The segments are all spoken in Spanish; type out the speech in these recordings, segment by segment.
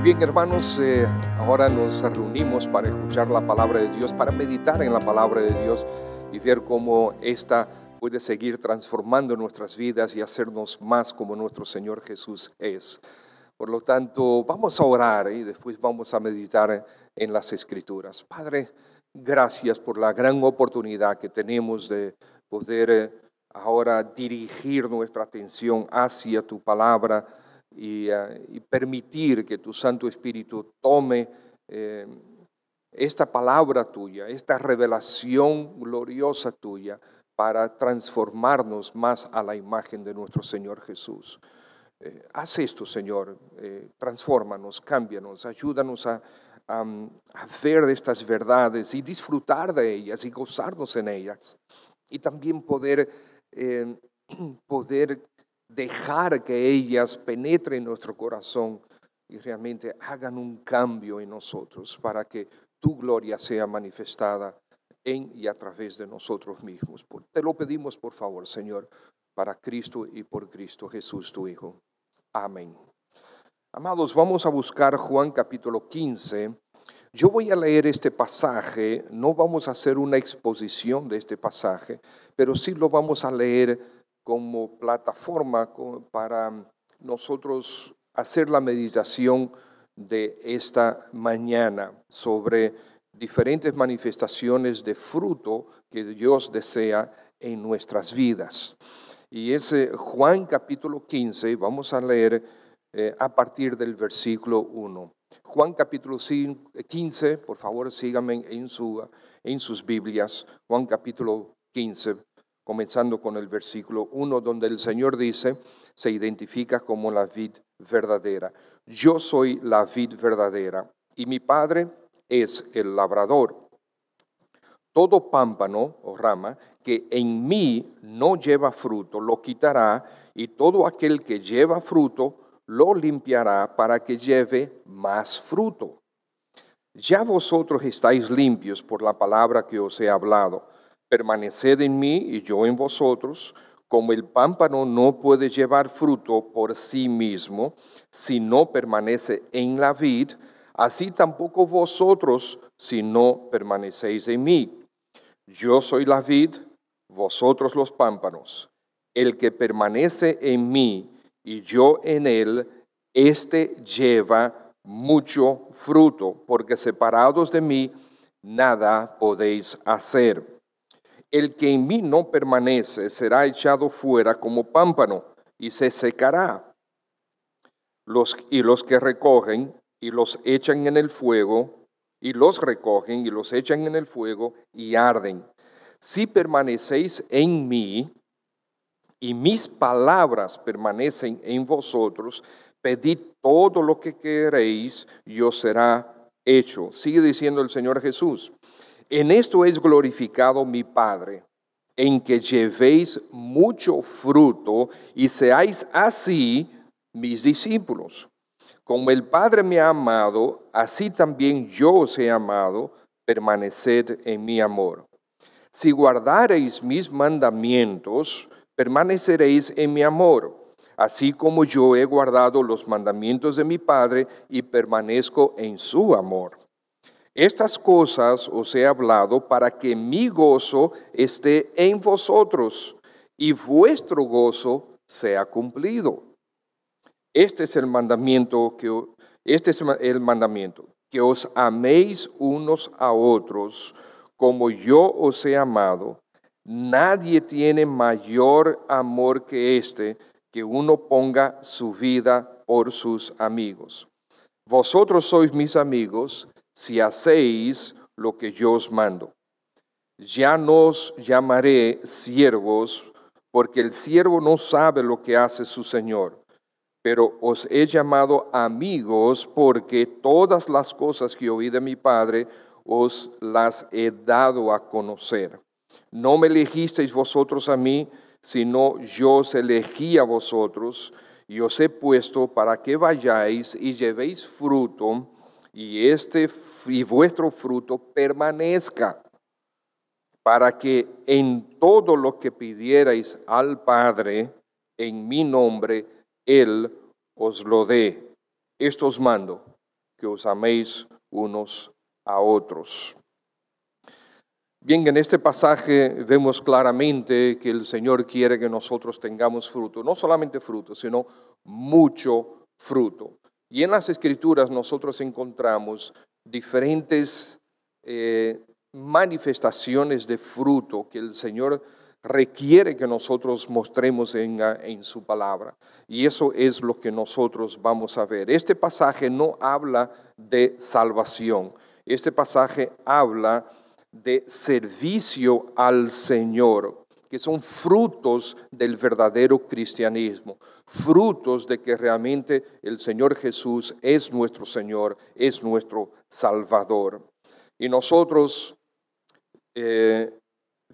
Muy bien, hermanos, ahora nos reunimos para escuchar la palabra de Dios, para meditar en la palabra de Dios y ver cómo esta puede seguir transformando nuestras vidas y hacernos más como nuestro Señor Jesús es. Por lo tanto, vamos a orar y después vamos a meditar en las Escrituras. Padre, gracias por la gran oportunidad que tenemos de poder ahora dirigir nuestra atención hacia tu palabra y permitir que tu Santo Espíritu tome esta palabra tuya, esta revelación gloriosa tuya para transformarnos más a la imagen de nuestro Señor Jesús. Haz esto, Señor, transfórmanos, cámbianos, ayúdanos a ver estas verdades y disfrutar de ellas y gozarnos en ellas. Y también poder dejar que ellas penetren en nuestro corazón y realmente hagan un cambio en nosotros para que tu gloria sea manifestada en y a través de nosotros mismos. Te lo pedimos, por favor, Señor, para Cristo y por Cristo Jesús, tu Hijo. Amén. Amados, vamos a buscar Juan capítulo 15. Yo voy a leer este pasaje, no vamos a hacer una exposición de este pasaje, pero sí lo vamos a leer como plataforma para nosotros hacer la meditación de esta mañana sobre diferentes manifestaciones de fruto que Dios desea en nuestras vidas. Y es Juan capítulo 15, vamos a leer a partir del versículo 1. Juan capítulo 15, por favor síganme en sus Biblias, Juan capítulo 15, comenzando con el versículo 1, donde el Señor dice, se identifica como la vid verdadera. Yo soy la vid verdadera y mi Padre es el labrador. Todo pámpano o rama que en mí no lleva fruto lo quitará, y todo aquel que lleva fruto lo limpiará para que lleve más fruto. Ya vosotros estáis limpios por la palabra que os he hablado. Permaneced en mí y yo en vosotros. Como el pámpano no puede llevar fruto por sí mismo si no permanece en la vid, así tampoco vosotros si no permanecéis en mí. Yo soy la vid, vosotros los pámpanos. El que permanece en mí y yo en él, éste lleva mucho fruto, porque separados de mí nada podéis hacer. El que en mí no permanece será echado fuera como pámpano y se secará. Los que recogen y los echan en el fuego, y los recogen y los echan en el fuego y arden. Si permanecéis en mí y mis palabras permanecen en vosotros, pedid todo lo que queréis y os será hecho. Sigue diciendo el Señor Jesús. En esto es glorificado mi Padre, en que llevéis mucho fruto y seáis así mis discípulos. Como el Padre me ha amado, así también yo os he amado, permaneced en mi amor. Si guardareis mis mandamientos, permaneceréis en mi amor, así como yo he guardado los mandamientos de mi Padre y permanezco en su amor. Estas cosas os he hablado para que mi gozo esté en vosotros y vuestro gozo sea cumplido. Este es el mandamiento, que os améis unos a otros como yo os he amado. Nadie tiene mayor amor que este, que uno ponga su vida por sus amigos. Vosotros sois mis amigos si hacéis lo que yo os mando. Ya no os llamaré siervos, porque el siervo no sabe lo que hace su señor, pero os he llamado amigos, porque todas las cosas que oí de mi Padre os las he dado a conocer. No me elegisteis vosotros a mí, sino yo os elegí a vosotros, y os he puesto para que vayáis y llevéis fruto, y vuestro fruto permanezca, para que en todo lo que pidierais al Padre en mi nombre, Él os lo dé. Esto os mando, que os améis unos a otros. Bien, en este pasaje vemos claramente que el Señor quiere que nosotros tengamos fruto, no solamente fruto, sino mucho fruto. Y en las Escrituras nosotros encontramos diferentes manifestaciones de fruto que el Señor requiere que nosotros mostremos en su palabra. Y eso es lo que nosotros vamos a ver. Este pasaje no habla de salvación. Este pasaje habla de servicio al Señor, que son frutos del verdadero cristianismo, frutos de que realmente el Señor Jesús es nuestro Señor, es nuestro Salvador. Y nosotros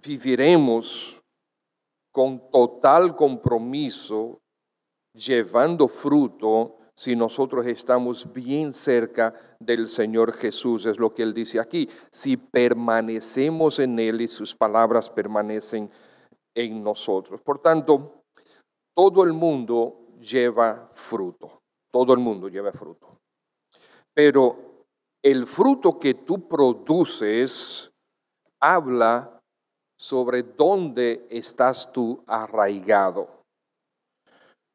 viviremos con total compromiso, llevando fruto, si nosotros estamos bien cerca del Señor Jesús. Es lo que Él dice aquí: si permanecemos en Él y sus palabras permanecen en nosotros. Por tanto, todo el mundo lleva fruto, todo el mundo lleva fruto. Pero el fruto que tú produces habla sobre dónde estás tú arraigado.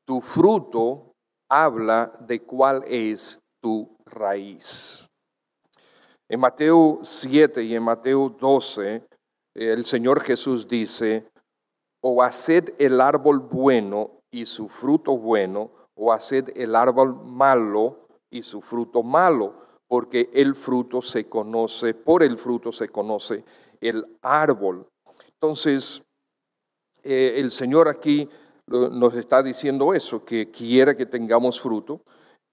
Tu fruto habla de cuál es tu raíz. En Mateo 7 y en Mateo 12, el Señor Jesús dice: o haced el árbol bueno y su fruto bueno, o haced el árbol malo y su fruto malo, porque el fruto se conoce, por el fruto se conoce el árbol. Entonces, el Señor aquí nos está diciendo eso, que quiere que tengamos fruto.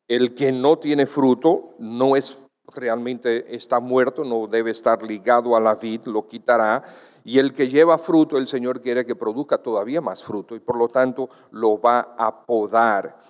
El que no tiene fruto no es realmente, está muerto, no debe estar ligado a la vid, lo quitará. Y el que lleva fruto, el Señor quiere que produzca todavía más fruto y por lo tanto lo va a podar.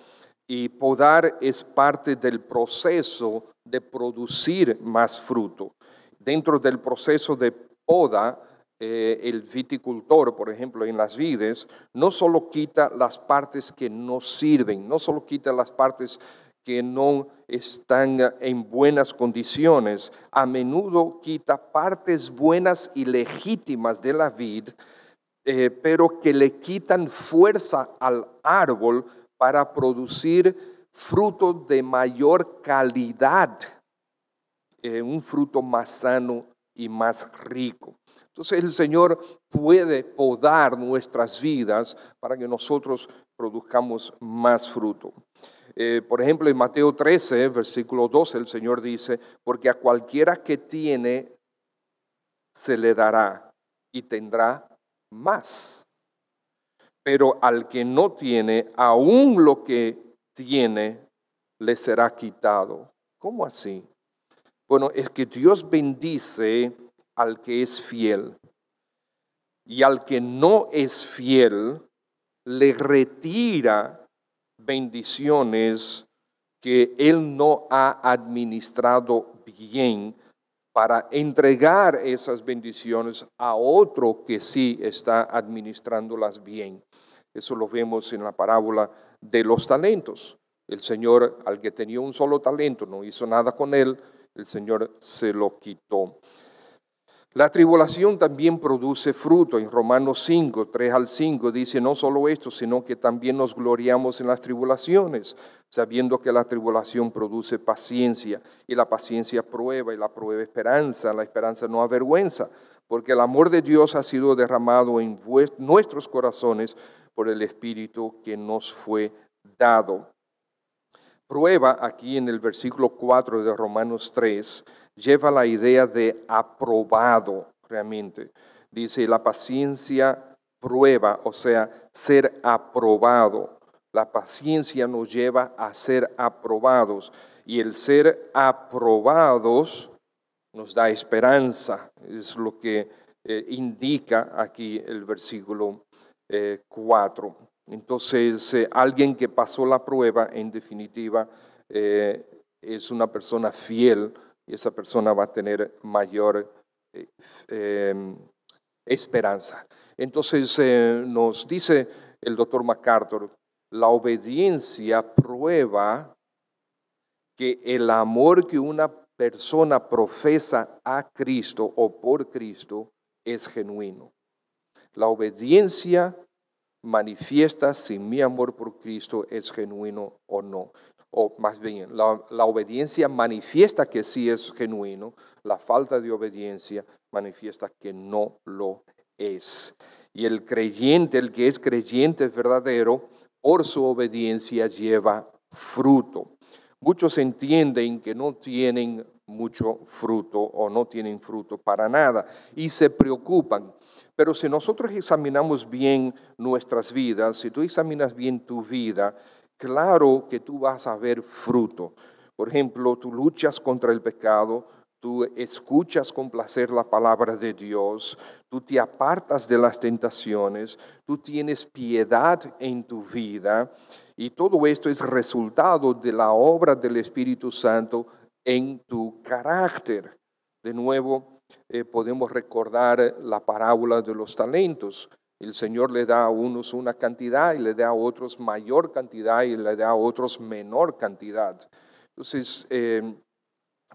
Y podar es parte del proceso de producir más fruto. Dentro del proceso de poda, el viticultor, por ejemplo, en las vides, no solo quita las partes que no sirven, no solo quita las partes que no están en buenas condiciones, a menudo quita partes buenas y legítimas de la vid, pero que le quitan fuerza al árbol para producir fruto de mayor calidad, un fruto más sano y más rico. Entonces el Señor puede podar nuestras vidas para que nosotros produzcamos más fruto. Por ejemplo, en Mateo 13, versículo 12, el Señor dice: porque a cualquiera que tiene, se le dará y tendrá más. Pero al que no tiene, aún lo que tiene, le será quitado. ¿Cómo así? Bueno, es que Dios bendice al que es fiel, y al que no es fiel le retira bendiciones que él no ha administrado bien, para entregar esas bendiciones a otro que sí está administrándolas bien. Eso lo vemos en la parábola de los talentos. El Señor, al que tenía un solo talento, no hizo nada con él, el Señor se lo quitó. La tribulación también produce fruto. En Romanos 5, 3 al 5 dice: no solo esto, sino que también nos gloriamos en las tribulaciones, sabiendo que la tribulación produce paciencia, y la paciencia prueba, y la prueba esperanza. La esperanza no avergüenza, porque el amor de Dios ha sido derramado en nuestros corazones por el Espíritu que nos fue dado. Prueba, aquí en el versículo 4 de Romanos 3, lleva la idea de aprobado realmente. Dice: la paciencia prueba, o sea, ser aprobado. La paciencia nos lleva a ser aprobados, y el ser aprobados nos da esperanza. Es lo que indica aquí el versículo 4. Entonces, alguien que pasó la prueba, en definitiva, es una persona fiel, y esa persona va a tener mayor esperanza. Entonces, nos dice el doctor MacArthur: la obediencia prueba que el amor que una persona profesa a Cristo o por Cristo es genuino. La obediencia manifiesta si mi amor por Cristo es genuino o no. O más bien, la obediencia manifiesta que sí es genuino, la falta de obediencia manifiesta que no lo es. Y el creyente, el que es creyente verdadero, por su obediencia lleva fruto. Muchos entienden que no tienen mucho fruto o no tienen fruto para nada y se preocupan. Pero si nosotros examinamos bien nuestras vidas, si tú examinas bien tu vida, claro que tú vas a ver fruto. Por ejemplo, tú luchas contra el pecado, tú escuchas con placer la palabra de Dios, tú te apartas de las tentaciones, tú tienes piedad en tu vida y todo esto es resultado de la obra del Espíritu Santo en tu carácter. De nuevo, podemos recordar la parábola de los talentos. El Señor le da a unos una cantidad y le da a otros mayor cantidad y le da a otros menor cantidad. Entonces,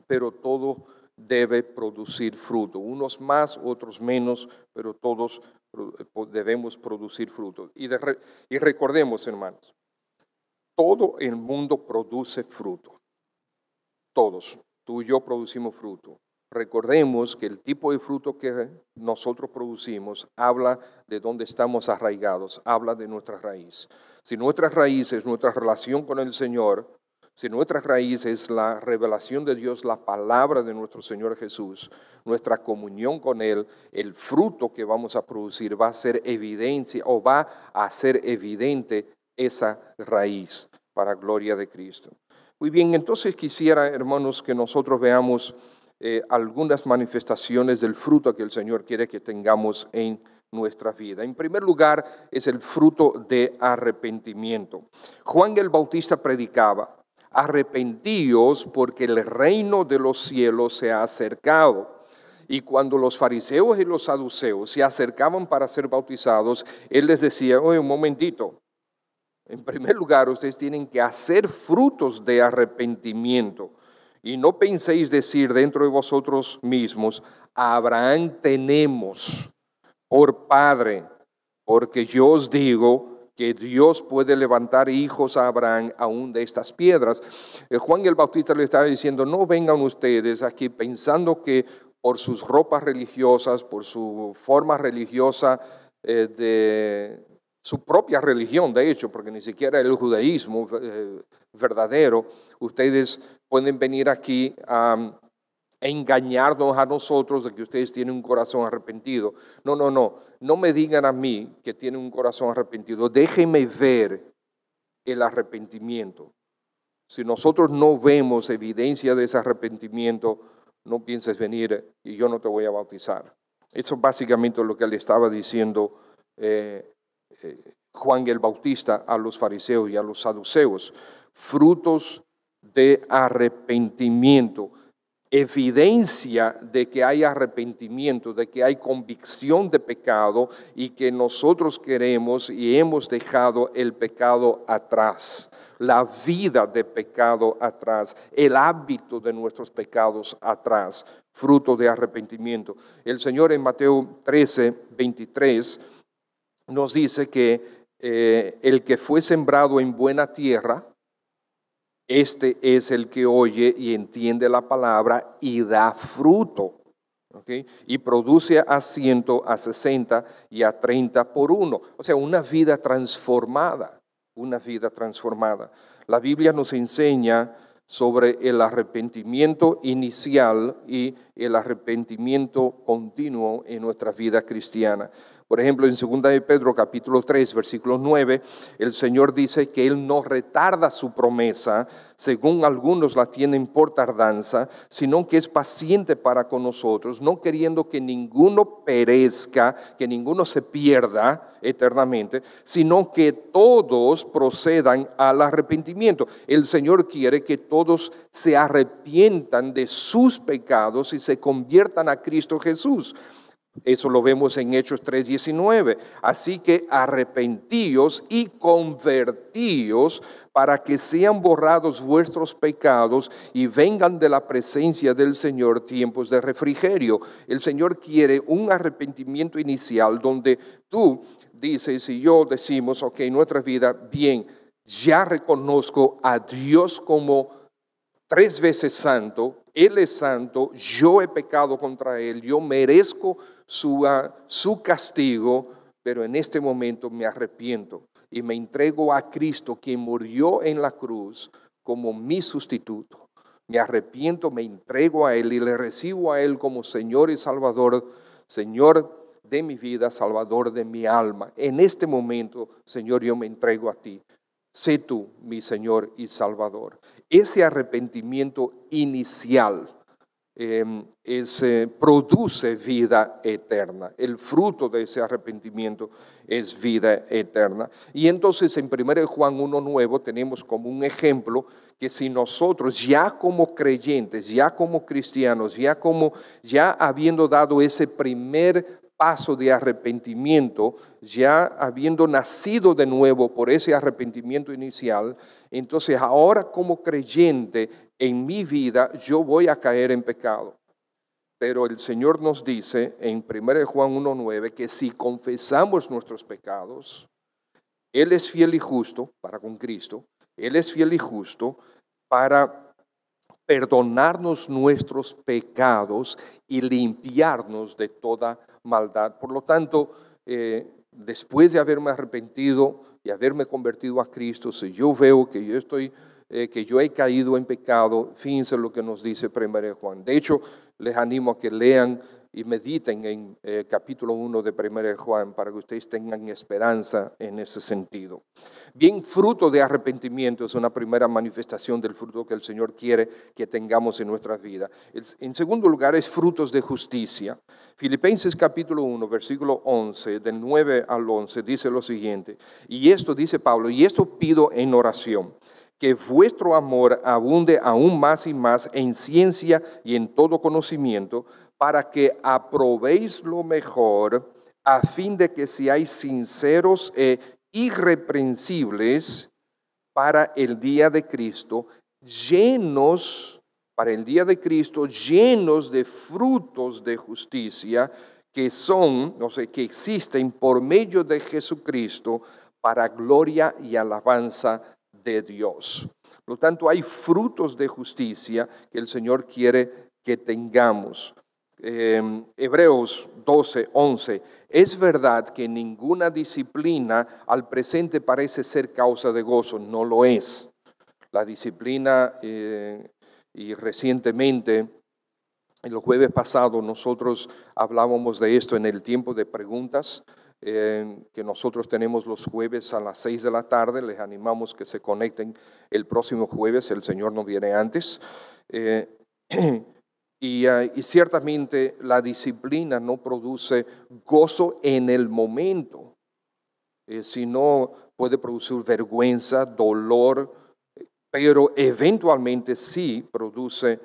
pero todo debe producir fruto. Unos más, otros menos, pero todos debemos producir fruto. Y recordemos, hermanos, todo el mundo produce fruto. Todos, tú y yo producimos fruto. Recordemos que el tipo de fruto que nosotros producimos habla de dónde estamos arraigados, habla de nuestra raíz. Si nuestra raíz es nuestra relación con el Señor, si nuestra raíz es la revelación de Dios, la palabra de nuestro Señor Jesús, nuestra comunión con Él, el fruto que vamos a producir va a ser evidencia o va a ser evidente esa raíz para gloria de Cristo. Muy bien, entonces quisiera, hermanos, que nosotros veamos algunas manifestaciones del fruto que el Señor quiere que tengamos en nuestra vida. En primer lugar, es el fruto de arrepentimiento. Juan el Bautista predicaba: arrepentíos porque el reino de los cielos se ha acercado. Y cuando los fariseos y los saduceos se acercaban para ser bautizados, él les decía: oye, un momentito. En primer lugar, ustedes tienen que hacer frutos de arrepentimiento. Y no penséis decir dentro de vosotros mismos: a Abraham tenemos por padre, porque yo os digo que Dios puede levantar hijos a Abraham aún de estas piedras. Juan el Bautista le estaba diciendo: no vengan ustedes aquí pensando que por sus ropas religiosas, por su forma religiosa de su propia religión, de hecho, porque ni siquiera el judaísmo verdadero, ustedes pueden venir aquí a engañarnos a nosotros de que ustedes tienen un corazón arrepentido. No me digan a mí que tienen un corazón arrepentido, déjenme ver el arrepentimiento. Si nosotros no vemos evidencia de ese arrepentimiento, no pienses venir y yo no te voy a bautizar. Eso básicamente es lo que le estaba diciendo Juan el Bautista a los fariseos y a los saduceos. Frutos de arrepentimiento, evidencia de que hay arrepentimiento, de que hay convicción de pecado y que nosotros queremos y hemos dejado el pecado atrás, la vida de pecado atrás, el hábito de nuestros pecados atrás, fruto de arrepentimiento. El Señor en Mateo 13, 23 nos dice que el que fue sembrado en buena tierra, este es el que oye y entiende la palabra y da fruto, ¿okay? Y produce a 100, a 60 y a 30 por uno. O sea, una vida transformada, una vida transformada. La Biblia nos enseña sobre el arrepentimiento inicial y el arrepentimiento continuo en nuestra vida cristiana. Por ejemplo, en 2 de Pedro capítulo 3, versículo 9, el Señor dice que Él no retarda su promesa, según algunos la tienen por tardanza, sino que es paciente para con nosotros, no queriendo que ninguno perezca, que ninguno se pierda eternamente, sino que todos procedan al arrepentimiento. El Señor quiere que todos se arrepientan de sus pecados y se conviertan a Cristo Jesús. Eso lo vemos en Hechos 3:19. Así que arrepentíos y convertíos para que sean borrados vuestros pecados y vengan de la presencia del Señor tiempos de refrigerio. El Señor quiere un arrepentimiento inicial donde tú dices y yo decimos, ok, nuestra vida, bien, ya reconozco a Dios como 3 veces santo, Él es santo, yo he pecado contra Él, yo merezco su castigo, pero en este momento me arrepiento y me entrego a Cristo, quien murió en la cruz como mi sustituto. Me arrepiento, me entrego a Él y le recibo a Él como Señor y Salvador, Señor de mi vida, Salvador de mi alma. En este momento, Señor, yo me entrego a ti. Sé tú mi Señor y Salvador. Ese arrepentimiento inicial produce vida eterna. El fruto de ese arrepentimiento es vida eterna. Y entonces en 1 Juan 1:9 tenemos como un ejemplo que si nosotros ya como creyentes, ya como cristianos, ya habiendo dado ese primer paso de arrepentimiento, ya habiendo nacido de nuevo por ese arrepentimiento inicial, entonces ahora como creyente en mi vida yo voy a caer en pecado. Pero el Señor nos dice en 1 Juan 1:9 que si confesamos nuestros pecados, Él es fiel y justo para con Cristo, Él es fiel y justo para perdonarnos nuestros pecados y limpiarnos de toda maldad. Por lo tanto, después de haberme arrepentido y haberme convertido a Cristo, si yo veo que yo he caído en pecado, fíjense lo que nos dice 1 Juan. De hecho, les animo a que lean y mediten en capítulo 1 de 1 Juan para que ustedes tengan esperanza en ese sentido. Bien, fruto de arrepentimiento es una primera manifestación del fruto que el Señor quiere que tengamos en nuestra vida. En segundo lugar es frutos de justicia. Filipenses capítulo 1, versículo 11, del 9 al 11, dice lo siguiente. Y esto dice Pablo, y esto pido en oración, que vuestro amor abunde aún más y más en ciencia y en todo conocimiento, para que aprobéis lo mejor, a fin de que seáis sinceros e irreprensibles para el día de Cristo, llenos de frutos de justicia que existen por medio de Jesucristo para gloria y alabanza de Dios. Por lo tanto, hay frutos de justicia que el Señor quiere que tengamos. Hebreos 12:11. Es verdad que ninguna disciplina al presente parece ser causa de gozo, no lo es. La disciplina, y recientemente, el jueves pasado, nosotros hablábamos de esto en el tiempo de preguntas que nosotros tenemos los jueves a las 6 de la tarde. Les animamos que se conecten el próximo jueves, el Señor no viene antes. Y ciertamente la disciplina no produce gozo en el momento, sino puede producir vergüenza, dolor, pero eventualmente sí produce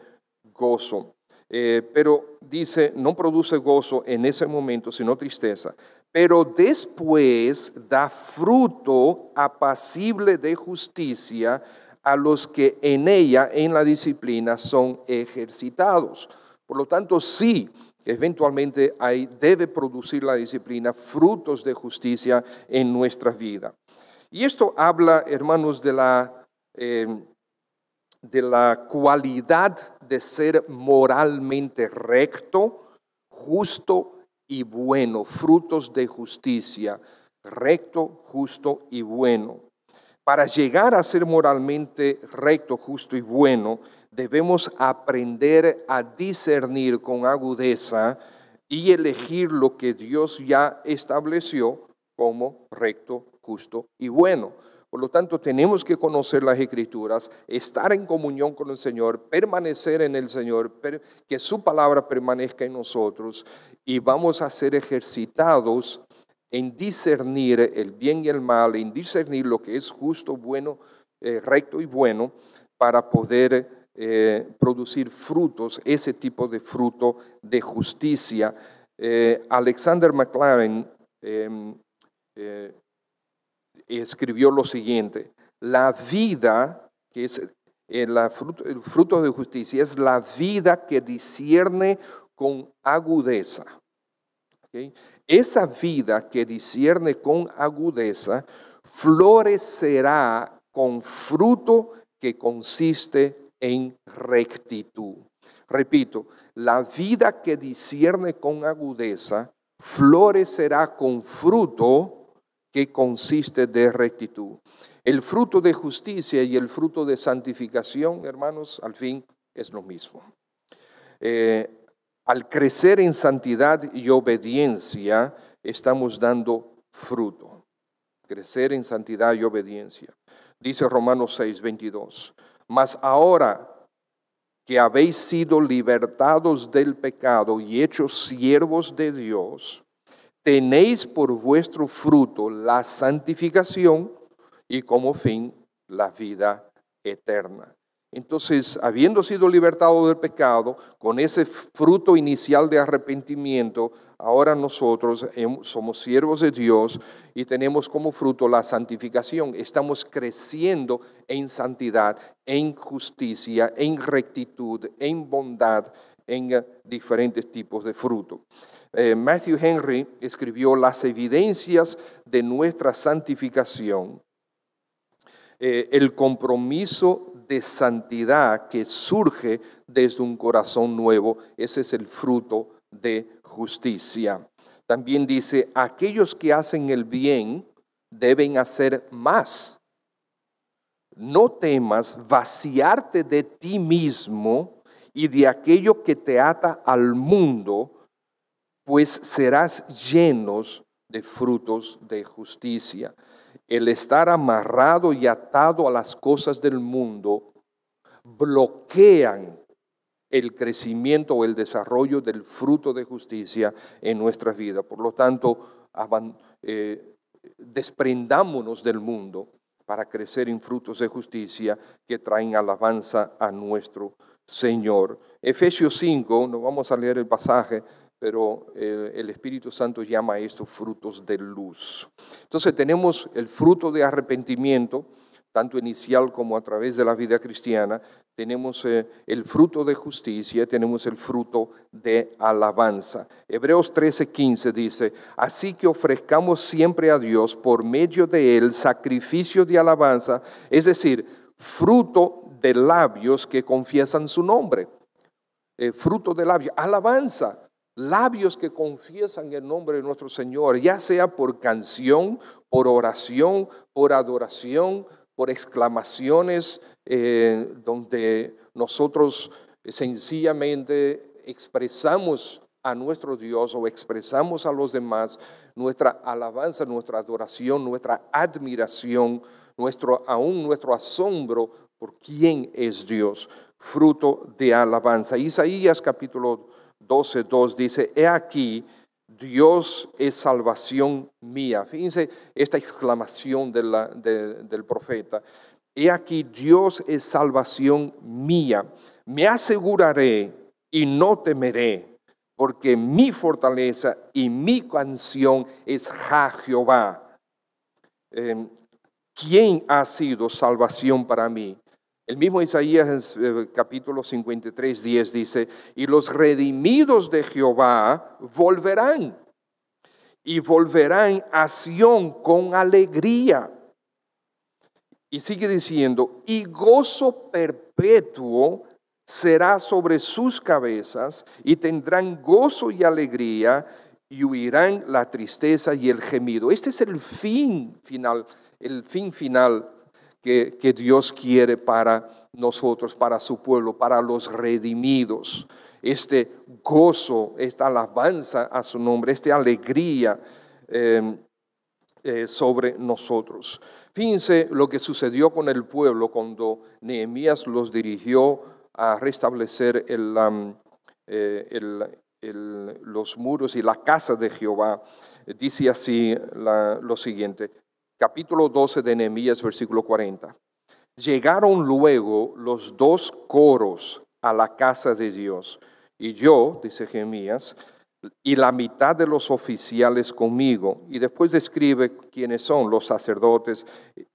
gozo. Pero dice, no produce gozo en ese momento, sino tristeza. Pero después da fruto apacible de justicia a los que en ella, en la disciplina, son ejercitados. Por lo tanto, sí, eventualmente debe producir la disciplina frutos de justicia en nuestra vida. Y esto habla, hermanos, de la cualidad de ser moralmente recto, justo y bueno, frutos de justicia, recto, justo y bueno. Para llegar a ser moralmente recto, justo y bueno, debemos aprender a discernir con agudeza y elegir lo que Dios ya estableció como recto, justo y bueno. Por lo tanto, tenemos que conocer las Escrituras, estar en comunión con el Señor, permanecer en el Señor, que su palabra permanezca en nosotros, y vamos a ser ejercitados en discernir el bien y el mal, en discernir lo que es justo, bueno, recto y bueno, para poder producir frutos, ese tipo de fruto de justicia Alexander McLaren escribió lo siguiente: la vida, que es el fruto de justicia, es la vida que discierne con agudeza. ¿Okay? Esa vida que discierne con agudeza florecerá con fruto que consiste en rectitud. Repito, la vida que discierne con agudeza florecerá con fruto que consiste de rectitud. El fruto de justicia y el fruto de santificación, hermanos, al fin es lo mismo. Al crecer en santidad y obediencia, estamos dando fruto. Crecer en santidad y obediencia. Dice Romanos 6:22. Mas ahora que habéis sido libertados del pecado y hechos siervos de Dios, tenéis por vuestro fruto la santificación y como fin la vida eterna. Entonces, habiendo sido libertados del pecado, con ese fruto inicial de arrepentimiento, ahora nosotros somos siervos de Dios y tenemos como fruto la santificación. Estamos creciendo en santidad, en justicia, en rectitud, en bondad, en diferentes tipos de fruto. Matthew Henry escribió las evidencias de nuestra santificación. El compromiso de santidad que surge desde un corazón nuevo, ese es el fruto de justicia. También dice, aquellos que hacen el bien deben hacer más. No temas vaciarte de ti mismo y de aquello que te ata al mundo, pues serás llenos de frutos de justicia. El estar amarrado y atado a las cosas del mundo bloquean el crecimiento o el desarrollo del fruto de justicia en nuestra vida. Por lo tanto, desprendámonos del mundo para crecer en frutos de justicia que traen alabanza a nuestro Señor. Efesios 5, no vamos a leer el pasaje, pero el Espíritu Santo llama a estos frutos de luz. Entonces tenemos el fruto de arrepentimiento, tanto inicial como a través de la vida cristiana. Tenemos el fruto de justicia, tenemos el fruto de alabanza. Hebreos 13:15 dice, así que ofrezcamos siempre a Dios por medio de Él sacrificio de alabanza, es decir, fruto de labios que confiesan su nombre. Fruto de labios, alabanza. Labios que confiesan el nombre de nuestro Señor, ya sea por canción, por oración, por adoración, por exclamaciones, donde nosotros sencillamente expresamos a nuestro Dios o expresamos a los demás nuestra alabanza, nuestra adoración, nuestra admiración, aún nuestro asombro por quién es Dios, fruto de alabanza. Isaías capítulo 12:2 dice, he aquí, Dios es salvación mía. Fíjense esta exclamación del profeta. He aquí, Dios es salvación mía. Me aseguraré y no temeré, porque mi fortaleza y mi canción es Jehová. ¿Quién ha sido salvación para mí? El mismo Isaías capítulo 53:10 dice, y los redimidos de Jehová volverán, y volverán a Sión con alegría. Y sigue diciendo, y gozo perpetuo será sobre sus cabezas, y tendrán gozo y alegría, y huirán la tristeza y el gemido. Este es el fin final que Dios quiere para nosotros, para su pueblo, para los redimidos. Este gozo, esta alabanza a su nombre, esta alegría sobre nosotros. Fíjense lo que sucedió con el pueblo cuando Nehemías los dirigió a restablecer los muros y la casa de Jehová. Dice así lo siguiente. Capítulo 12 de Nehemías, versículo 40. Llegaron luego los dos coros a la casa de Dios. Y yo, dice Nehemías, y la mitad de los oficiales conmigo. Y después describe quiénes son los sacerdotes,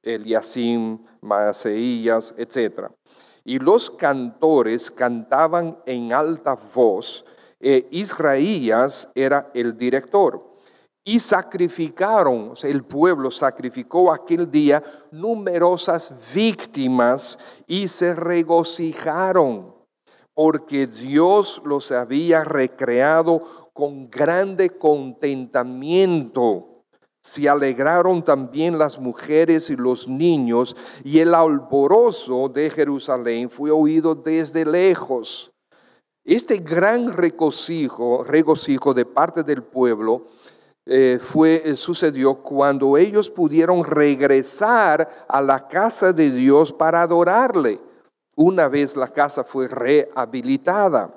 Eliasim, Maaseías, etc. Y los cantores cantaban en alta voz. Israías era el director. Y sacrificaron, o sea, el pueblo sacrificó aquel día numerosas víctimas y se regocijaron, porque Dios los había recreado con grande contentamiento. Se alegraron también las mujeres y los niños, y el alborozo de Jerusalén fue oído desde lejos. Este gran regocijo de parte del pueblo sucedió cuando ellos pudieron regresar a la casa de Dios para adorarle, una vez la casa fue rehabilitada.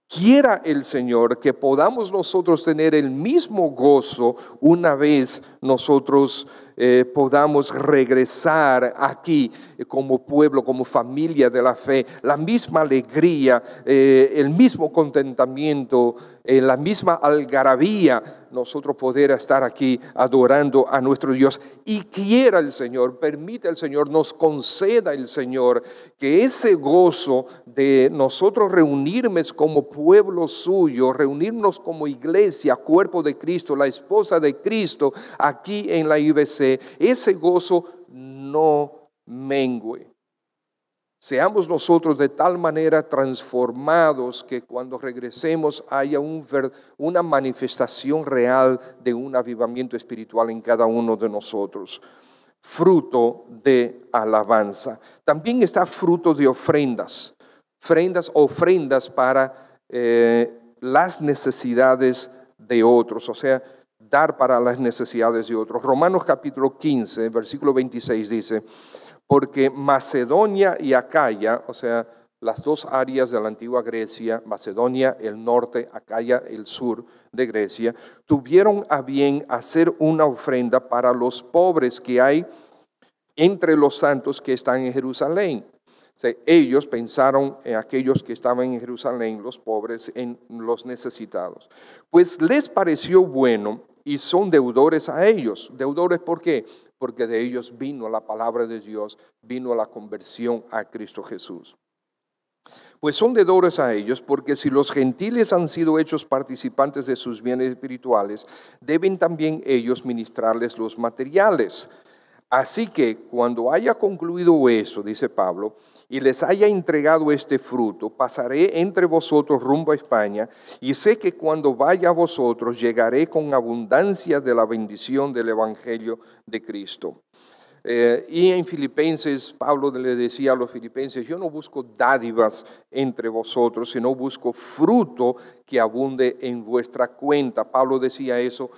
Quiera el Señor que podamos nosotros tener el mismo gozo una vez nosotros podamos regresar aquí como pueblo, como familia de la fe, la misma alegría, el mismo contentamiento, la misma algarabía, nosotros poder estar aquí adorando a nuestro Dios. Y quiera el Señor, permita el Señor, nos conceda el Señor que ese gozo de nosotros reunirnos como pueblo suyo, reunirnos como iglesia, cuerpo de Cristo, la esposa de Cristo, aquí en la IBC, ese gozo no mengue. Seamos nosotros de tal manera transformados que cuando regresemos haya una manifestación real de un avivamiento espiritual en cada uno de nosotros. Fruto de alabanza. También está fruto de ofrendas para las necesidades de otros, o sea, dar para las necesidades de otros. Romanos capítulo 15, versículo 26 dice: porque Macedonia y Acaya, o sea, las dos áreas de la antigua Grecia, Macedonia el norte, Acaya el sur de Grecia, tuvieron a bien hacer una ofrenda para los pobres que hay entre los santos que están en Jerusalén. O sea, ellos pensaron en aquellos que estaban en Jerusalén, los pobres, en los necesitados. Pues les pareció bueno y son deudores a ellos. ¿Deudores por qué? Porque de ellos vino la palabra de Dios, vino la conversión a Cristo Jesús. Pues son deudores a ellos, porque si los gentiles han sido hechos participantes de sus bienes espirituales, deben también ellos ministrarles los materiales. Así que cuando haya concluido eso, dice Pablo, y les haya entregado este fruto, pasaré entre vosotros rumbo a España, y sé que cuando vaya a vosotros llegaré con abundancia de la bendición del Evangelio de Cristo. Y en Filipenses, Pablo le decía a los filipenses: yo no busco dádivas entre vosotros, sino busco fruto que abunde en vuestra cuenta. Pablo decía eso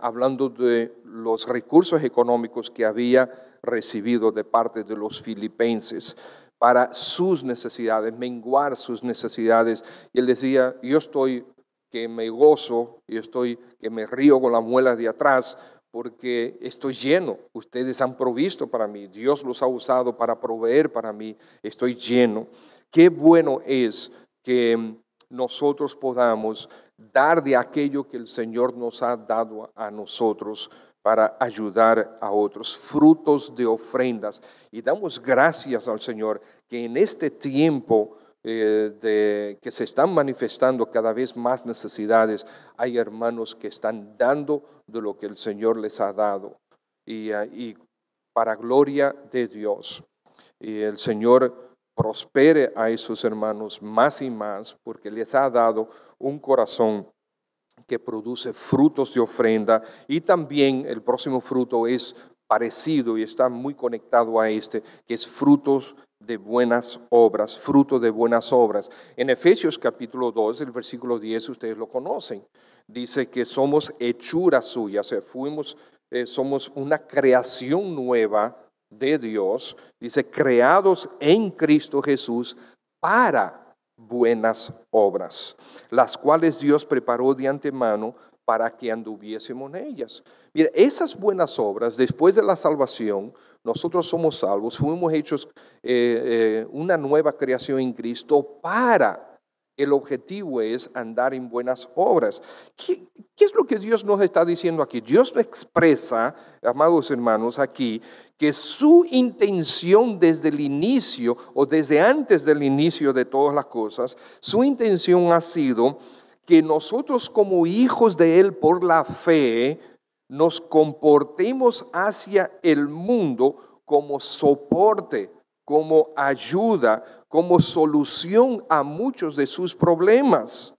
hablando de los recursos económicos que había recibido de parte de los filipenses para sus necesidades, menguar sus necesidades. Y él decía: yo estoy que me gozo, yo estoy que me río con la muela de atrás, porque estoy lleno. Ustedes han provisto para mí, Dios los ha usado para proveer para mí, estoy lleno. Qué bueno es que nosotros podamos dar de aquello que el Señor nos ha dado a nosotros para ayudar a otros, frutos de ofrendas. Y damos gracias al Señor que en este tiempo que se están manifestando cada vez más necesidades, hay hermanos que están dando de lo que el Señor les ha dado. Y para gloria de Dios, y el Señor prospere a esos hermanos más y más, porque les ha dado un corazón que produce frutos de ofrenda. Y también el próximo fruto es parecido y está muy conectado a este, que es frutos de buenas obras, fruto de buenas obras. En Efesios capítulo 2, el versículo 10, ustedes lo conocen, dice que somos hechura suya, o sea, somos una creación nueva de Dios, dice, creados en Cristo Jesús para buenas obras, las cuales Dios preparó de antemano para que anduviésemos en ellas. Mira, esas buenas obras, después de la salvación, nosotros somos salvos, fuimos hechos una nueva creación en Cristo para El objetivo es andar en buenas obras. ¿Qué es lo que Dios nos está diciendo aquí? Dios expresa, amados hermanos, aquí, que su intención desde el inicio o desde antes del inicio de todas las cosas, su intención ha sido que nosotros como hijos de Él por la fe nos comportemos hacia el mundo como soporte, como ayuda, como solución a muchos de sus problemas.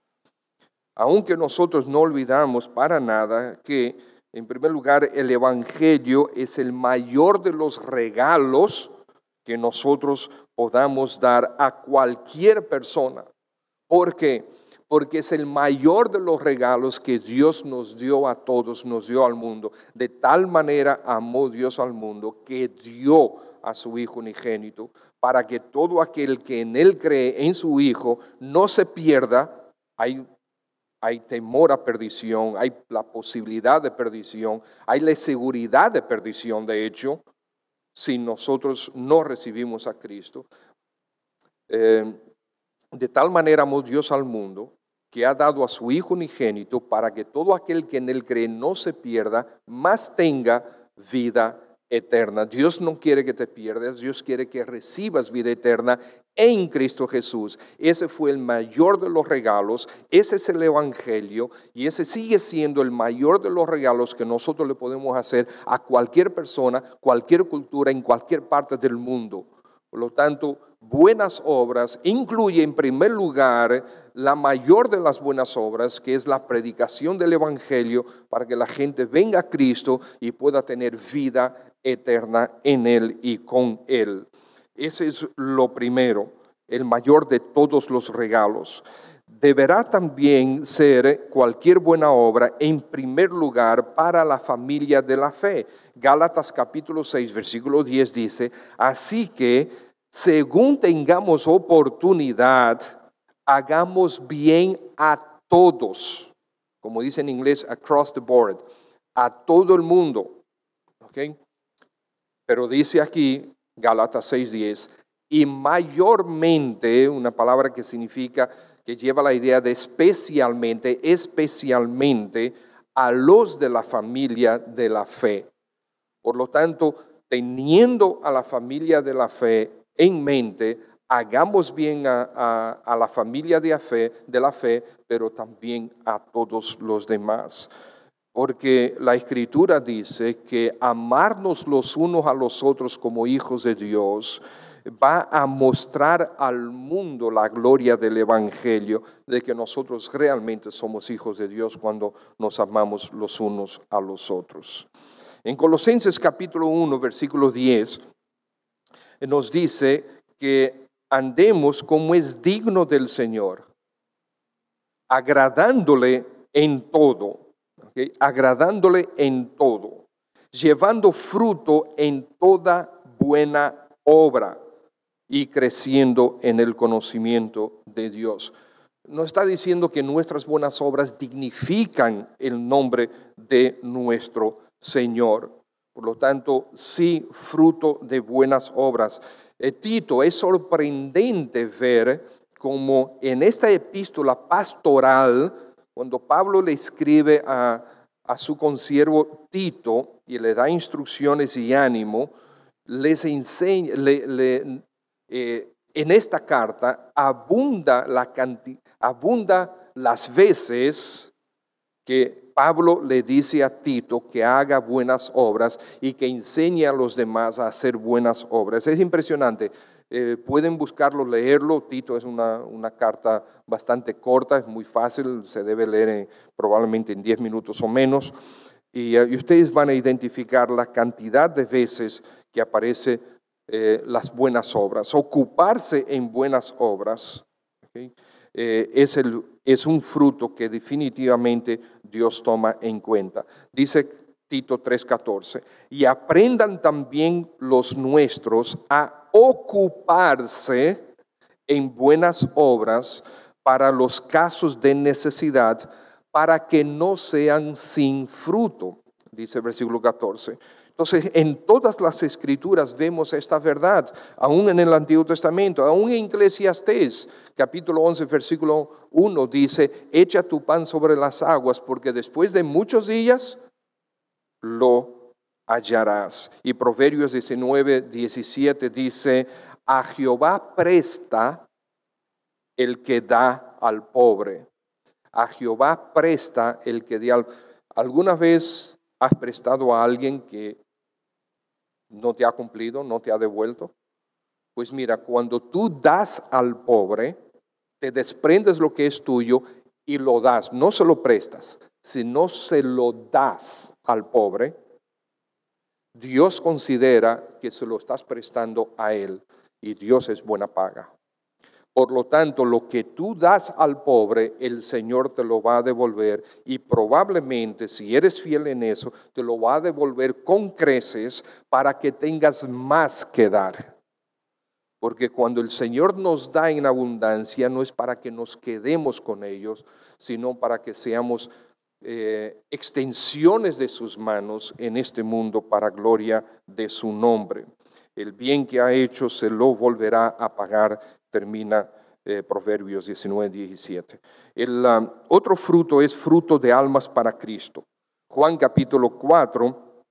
Aunque nosotros no olvidamos para nada que, en primer lugar, el Evangelio es el mayor de los regalos que nosotros podamos dar a cualquier persona. ¿Por qué? Porque es el mayor de los regalos que Dios nos dio a todos, nos dio al mundo. De tal manera amó Dios al mundo que dio a su Hijo unigénito, para que todo aquel que en Él cree, en su Hijo, no se pierda. Hay temor a perdición, hay la posibilidad de perdición, hay la seguridad de perdición, de hecho, si nosotros no recibimos a Cristo. De tal manera amó Dios al mundo, que ha dado a su Hijo unigénito, para que todo aquel que en Él cree no se pierda, mas tenga vida eterna. Dios no quiere que te pierdas, Dios quiere que recibas vida eterna en Cristo Jesús. Ese fue el mayor de los regalos, ese es el Evangelio, y ese sigue siendo el mayor de los regalos que nosotros le podemos hacer a cualquier persona, cualquier cultura, en cualquier parte del mundo. Por lo tanto, buenas obras incluye en primer lugar la mayor de las buenas obras, que es la predicación del Evangelio, para que la gente venga a Cristo y pueda tener vida eterna en Él y con Él. Ese es lo primero, el mayor de todos los regalos. Deberá también ser cualquier buena obra en primer lugar para la familia de la fe. Gálatas capítulo 6, versículo 10 dice: así que según tengamos oportunidad, hagamos bien a todos, como dice en inglés, across the board, a todo el mundo. ¿Okay? Pero dice aquí, Gálatas 6:10, y mayormente, una palabra que significa, que lleva la idea de especialmente a los de la familia de la fe. Por lo tanto, teniendo a la familia de la fe en mente, hagamos bien a la familia de la fe, pero también a todos los demás. Porque la Escritura dice que amarnos los unos a los otros como hijos de Dios va a mostrar al mundo la gloria del Evangelio, de que nosotros realmente somos hijos de Dios cuando nos amamos los unos a los otros. En Colosenses capítulo 1, versículo 10, nos dice que andemos como es digno del Señor, agradándole en todo. ¿Okay? Agradándole en todo, llevando fruto en toda buena obra y creciendo en el conocimiento de Dios. No está diciendo que nuestras buenas obras dignifican el nombre de nuestro Señor. Por lo tanto, sí, fruto de buenas obras. Tito, es sorprendente ver cómo en esta epístola pastoral, cuando Pablo le escribe a su consiervo Tito y le da instrucciones y ánimo, les enseña, en esta carta abunda las veces que Pablo le dice a Tito que haga buenas obras y que enseñe a los demás a hacer buenas obras. Es impresionante. Pueden buscarlo, leerlo. Tito es una carta bastante corta, es muy fácil, se debe leer probablemente en 10 minutos o menos. Y ustedes van a identificar la cantidad de veces que aparece las buenas obras. Ocuparse en buenas obras, ¿okay? Es un fruto que definitivamente Dios toma en cuenta. Dice Tito 3:14, y aprendan también los nuestros a ocuparse en buenas obras para los casos de necesidad, para que no sean sin fruto. dice el versículo 14. Entonces, en todas las Escrituras vemos esta verdad, aún en el Antiguo Testamento, aún en Eclesiastés, capítulo 11, versículo 1, dice, echa tu pan sobre las aguas, porque después de muchos días lo hallarás. Y Proverbios 19, 17 dice, a Jehová presta el que da al pobre. A Jehová presta el que da al pobre. ¿Alguna vez has prestado a alguien que no te ha cumplido, no te ha devuelto? Pues mira, cuando tú das al pobre, te desprendes lo que es tuyo y lo das. No se lo prestas, sino se lo das al pobre. Dios considera que se lo estás prestando a Él y Dios es buena paga. Por lo tanto, lo que tú das al pobre, el Señor te lo va a devolver y probablemente, si eres fiel en eso, te lo va a devolver con creces para que tengas más que dar. Porque cuando el Señor nos da en abundancia, no es para que nos quedemos con ellos, sino para que seamos extensiones de sus manos en este mundo para gloria de su nombre. El bien que ha hecho se lo volverá a pagar, termina Proverbios 19, 17. El otro fruto es fruto de almas para Cristo. Juan capítulo 4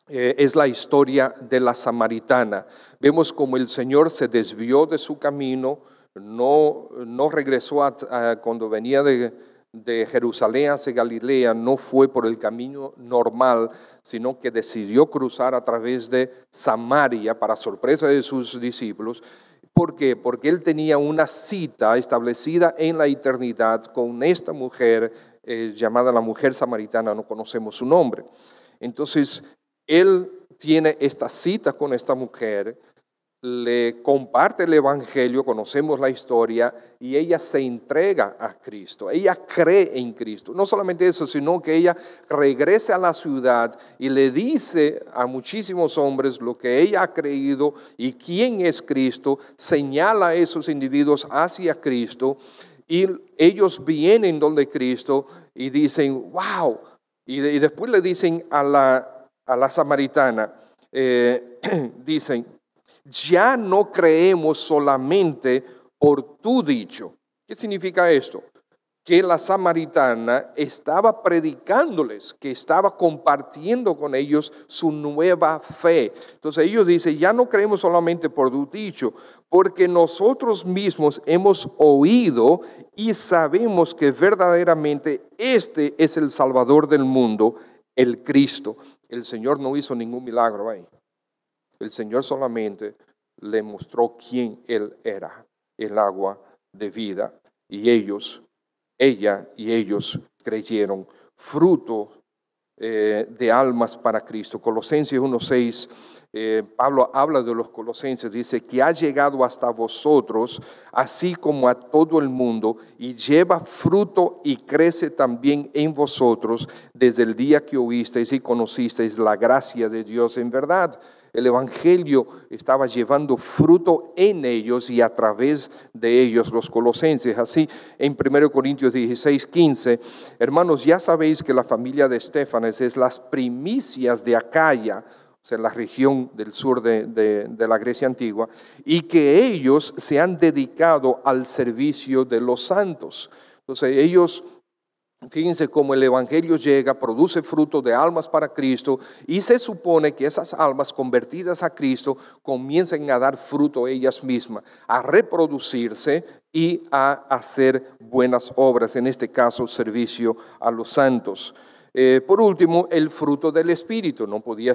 es la historia de la samaritana. Vemos como el Señor se desvió de su camino, no regresó cuando venía de Jerusalén hacia Galilea, no fue por el camino normal, sino que decidió cruzar a través de Samaria, para sorpresa de sus discípulos. ¿Por qué? Porque él tenía una cita establecida en la eternidad con esta mujer llamada la mujer samaritana, no conocemos su nombre. Entonces, él tiene esta cita con esta mujer, le comparte el evangelio, conocemos la historia y ella se entrega a Cristo, ella cree en Cristo. No solamente eso, sino que ella regresa a la ciudad y le dice a muchísimos hombres lo que ella ha creído y quién es Cristo, señala a esos individuos hacia Cristo y ellos vienen donde Cristo y dicen, wow, y después le dicen a la samaritana, dicen, ya no creemos solamente por tu dicho. ¿Qué significa esto? Que la samaritana estaba predicándoles, que estaba compartiendo con ellos su nueva fe. Entonces ellos dicen, ya no creemos solamente por tu dicho, porque nosotros mismos hemos oído y sabemos que verdaderamente este es el Salvador del mundo, el Cristo. El Señor no hizo ningún milagro ahí. El Señor solamente le mostró quién Él era, el agua de vida. Y ella y ellos creyeron. Fruto de almas para Cristo. Colosenses 1:6, Pablo habla de los colosenses, dice que ha llegado hasta vosotros, así como a todo el mundo, y lleva fruto y crece también en vosotros desde el día que oísteis y conocisteis la gracia de Dios en verdad. El evangelio estaba llevando fruto en ellos y a través de ellos, los colosenses. Así en 1 Corintios 16:15, hermanos, ya sabéis que la familia de Estéfanas es las primicias de Acaya, o sea, la región del sur de la Grecia antigua, y que ellos se han dedicado al servicio de los santos. Entonces ellos, fíjense cómo el evangelio llega, produce fruto de almas para Cristo y se supone que esas almas convertidas a Cristo comiencen a dar fruto ellas mismas, a reproducirse y a hacer buenas obras, en este caso servicio a los santos. Por último, el fruto del Espíritu, no podía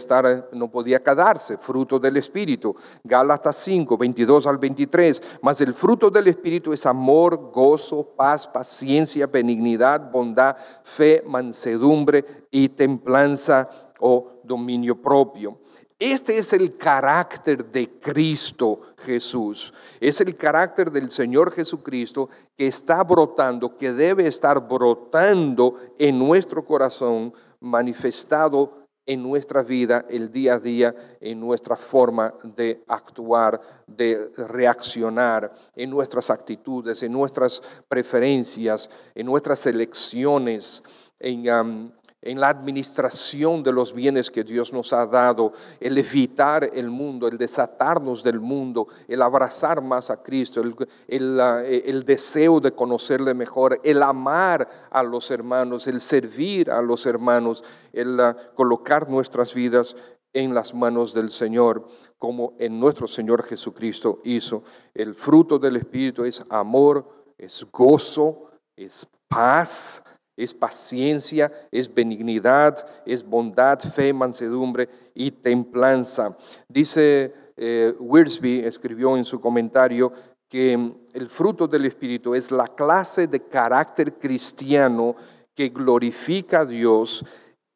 quedarse, fruto del Espíritu. Gálatas 5, 22 al 23, mas el fruto del Espíritu es amor, gozo, paz, paciencia, benignidad, bondad, fe, mansedumbre y templanza o dominio propio. Este es el carácter de Cristo Jesús, es el carácter del Señor Jesucristo que está brotando, que debe estar brotando en nuestro corazón, manifestado en nuestra vida, el día a día, en nuestra forma de actuar, de reaccionar, en nuestras actitudes, en nuestras preferencias, en nuestras elecciones, en en la administración de los bienes que Dios nos ha dado, el evitar el mundo, el desatarnos del mundo, el abrazar más a Cristo, el deseo de conocerle mejor, el amar a los hermanos, el servir a los hermanos, el colocar nuestras vidas en las manos del Señor, como en nuestro Señor Jesucristo hizo. El fruto del Espíritu es amor, es gozo, es paz, es paciencia, es benignidad, es bondad, fe, mansedumbre y templanza. Dice Wiersbe, escribió en su comentario que el fruto del Espíritu es la clase de carácter cristiano que glorifica a Dios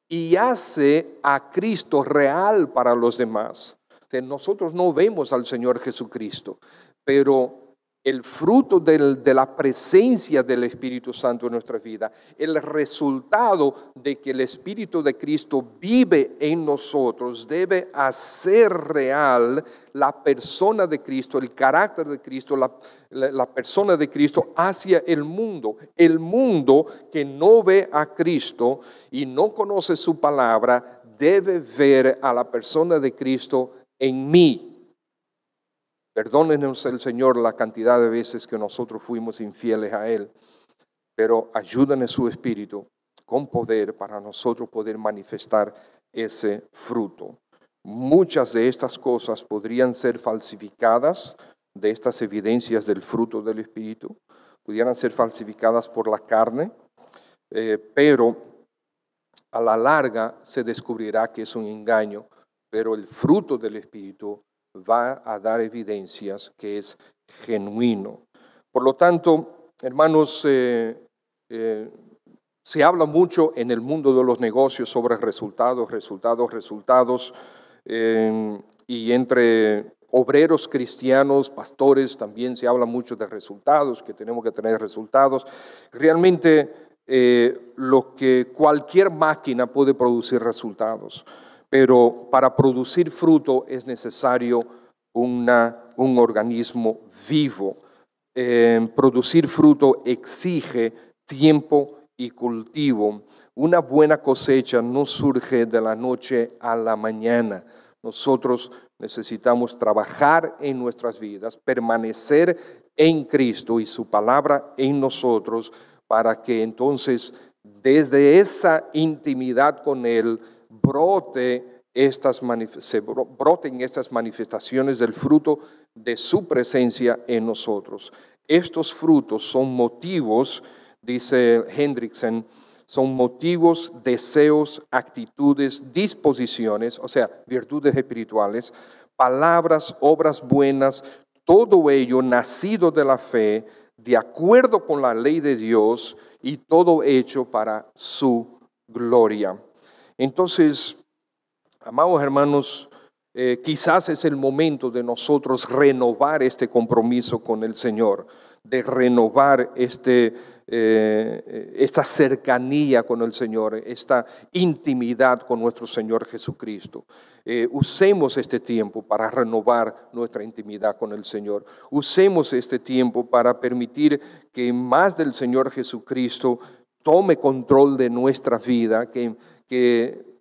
y hace a Cristo real para los demás. Que nosotros no vemos al Señor Jesucristo, pero el fruto de la presencia del Espíritu Santo en nuestra vida, el resultado de que el Espíritu de Cristo vive en nosotros, debe hacer real la persona de Cristo, el carácter de Cristo, la persona de Cristo hacia el mundo. El mundo que no ve a Cristo y no conoce su palabra, debe ver a la persona de Cristo en mí. Perdónenos el Señor la cantidad de veces que nosotros fuimos infieles a Él, pero ayúdanos su Espíritu con poder para nosotros poder manifestar ese fruto. Muchas de estas cosas podrían ser falsificadas, de estas evidencias del fruto del Espíritu, pudieran ser falsificadas por la carne, pero a la larga se descubrirá que es un engaño, pero el fruto del Espíritu va a dar evidencias que es genuino. Por lo tanto, hermanos, se habla mucho en el mundo de los negocios sobre resultados, y entre obreros cristianos, pastores, también se habla mucho de resultados, que tenemos que tener resultados. Realmente lo que cualquier máquina puede producir resultados, pero para producir fruto es necesario un organismo vivo. Producir fruto exige tiempo y cultivo. Una buena cosecha no surge de la noche a la mañana. Nosotros necesitamos trabajar en nuestras vidas, permanecer en Cristo y su palabra en nosotros, para que entonces desde esa intimidad con Él broten estas manifestaciones del fruto de su presencia en nosotros. Estos frutos son motivos, dice Hendrickson, son motivos, deseos, actitudes, disposiciones, o sea, virtudes espirituales, palabras, obras buenas, todo ello nacido de la fe, de acuerdo con la ley de Dios, y todo hecho para su gloria. Entonces, amados hermanos, quizás es el momento de nosotros renovar este compromiso con el Señor, de renovar esta cercanía con el Señor, esta intimidad con nuestro Señor Jesucristo. Usemos este tiempo para renovar nuestra intimidad con el Señor. Usemos este tiempo para permitir que más del Señor Jesucristo tome control de nuestra vida, que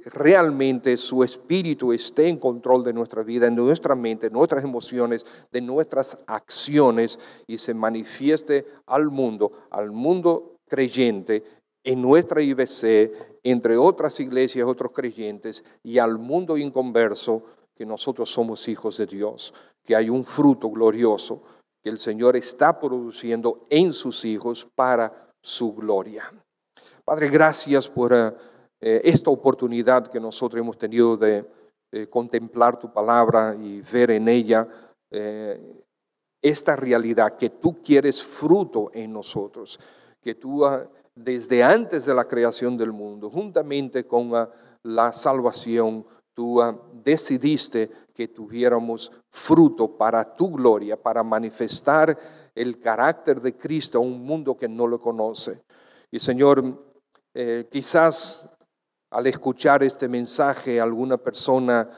realmente su Espíritu esté en control de nuestra vida, en nuestra mente, en nuestras emociones, de nuestras acciones, y se manifieste al mundo creyente, en nuestra IBC, entre otras iglesias, otros creyentes, y al mundo inconverso, que nosotros somos hijos de Dios, que hay un fruto glorioso que el Señor está produciendo en sus hijos para su gloria. Padre, gracias por esta oportunidad que nosotros hemos tenido de contemplar tu palabra y ver en ella esta realidad, que tú quieres fruto en nosotros, que tú desde antes de la creación del mundo, juntamente con la salvación, tú decidiste que tuviéramos fruto para tu gloria, para manifestar el carácter de Cristo a un mundo que no lo conoce. Y Señor, quizás al escuchar este mensaje, alguna persona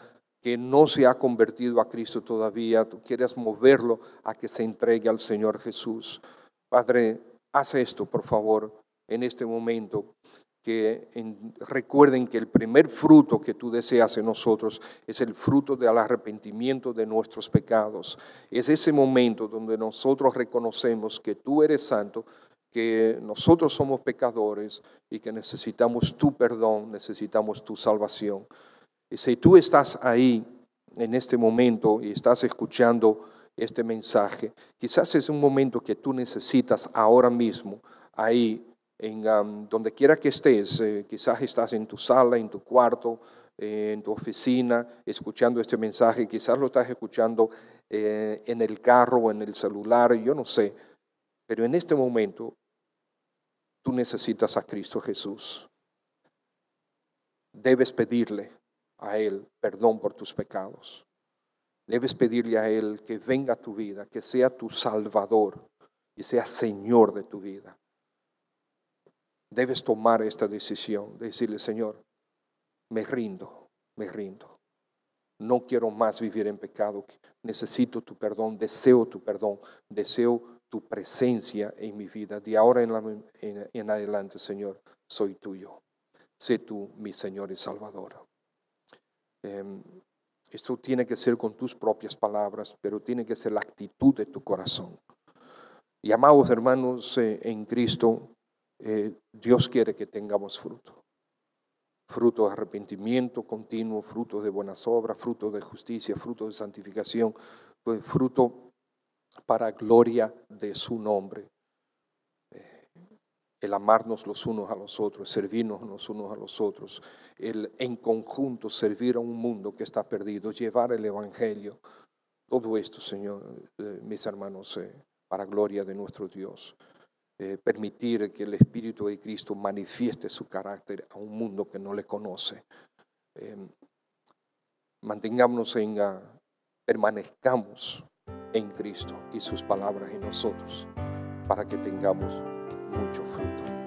que no se ha convertido a Cristo todavía, tú quieres moverlo a que se entregue al Señor Jesús. Padre, haz esto, por favor, en este momento. recuerden que el primer fruto que tú deseas en nosotros es el fruto del arrepentimiento de nuestros pecados. Es ese momento donde nosotros reconocemos que tú eres santo, que nosotros somos pecadores y que necesitamos tu perdón, necesitamos tu salvación. Y si tú estás ahí en este momento y estás escuchando este mensaje, quizás es un momento que tú necesitas ahora mismo, ahí en donde quiera que estés, quizás estás en tu sala, en tu cuarto, en tu oficina, escuchando este mensaje, quizás lo estás escuchando en el carro o en el celular, yo no sé, pero en este momento tú necesitas a Cristo Jesús. Debes pedirle a Él perdón por tus pecados. Debes pedirle a Él que venga a tu vida, que sea tu Salvador y sea Señor de tu vida. Debes tomar esta decisión de decirle: Señor, me rindo. No quiero más vivir en pecado. Necesito tu perdón, deseo tu presencia en mi vida. De ahora en adelante, Señor, soy tuyo. Sé tú mi Señor y Salvador. Esto tiene que ser con tus propias palabras, pero tiene que ser la actitud de tu corazón. Y amados hermanos en Cristo, Dios quiere que tengamos fruto. Fruto de arrepentimiento continuo, fruto de buenas obras, fruto de justicia, fruto de santificación, pues fruto para gloria de su nombre. El amarnos los unos a los otros, servirnos los unos a los otros, el en conjunto servir a un mundo que está perdido, llevar el evangelio. Todo esto, Señor, mis hermanos, para gloria de nuestro Dios. Permitir que el Espíritu de Cristo manifieste su carácter a un mundo que no le conoce. Mantengámonos permanezcamos en Cristo y sus palabras en nosotros para que tengamos mucho fruto.